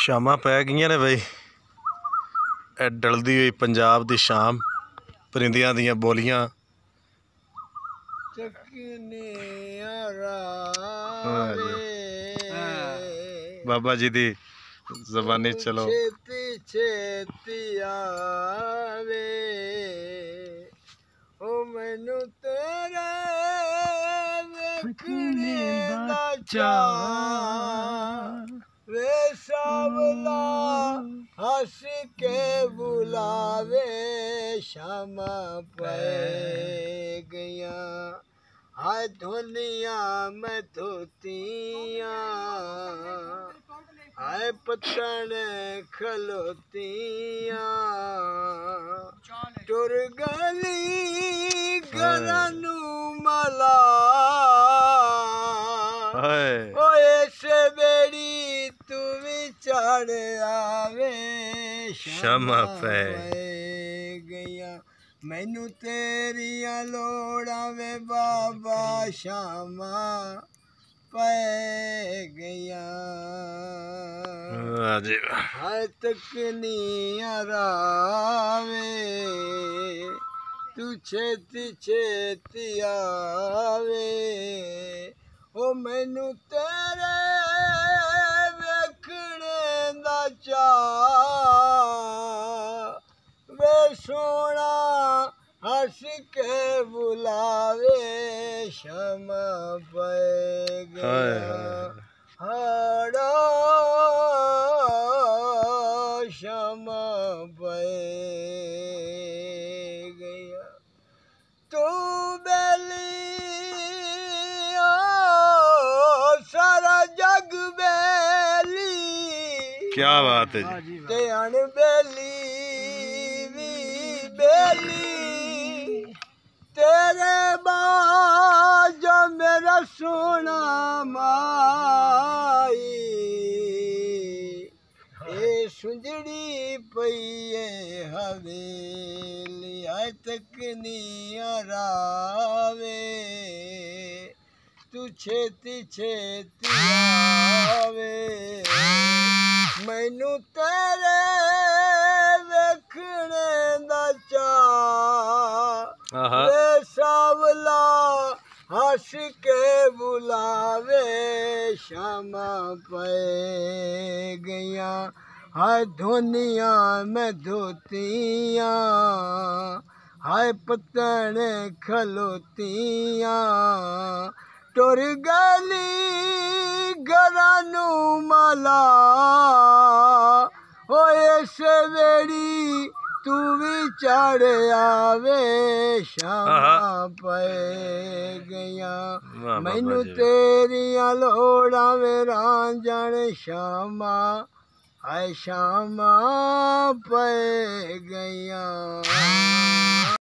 शामां पै गईयां ने बई, डलदी हुई पंजाब दी शाम, परिंदियां दियां बोलियां। बाबा जी दी ज़बानी चलो। छेती छेती आवे ओ मैनू तेरे वेखने दा चाऽ वे सावला हंस के बुलावे शामां पै गईयां हाय धुनिया में धोतियां हाय पत्तन खलोतियां टुर गली घरां नू मला ओए से बेड़ी तू भी चढ़ आवे शामां पै गईयां मैनू तेरियां लोड़ां वे बाबा शामां पै गईयां हाय तकनियां रावे तू छेती छेती आवे ओ मैनू तेरे वेखने दा चाऽ वे सोना हंस के बुलावे शामां पै गईयां हाड़ा शामां पै गईयां तू बेली सारा जग बेली। क्या बात है जी। ते अनबेली भी बेली तेरे बाज मेरा सोना माई ए सुंजड़ी पईए हवेली हाय तकनियां रावे तू छेती छेती आवे मैनू तेरे वेखने दा चाऽ वे सावला हंस के बुलावे शामां पै गईयां हाय धुनिया में धोतियां हाय पत्तन खलोतियां टुर गली घरां नू मला ओए से बेड़ी तू भी चढ़ आवे शामां पै गईयां मैनू तेरियां लोड़ां वे रांझण शामां हाय शामां पै गईयां।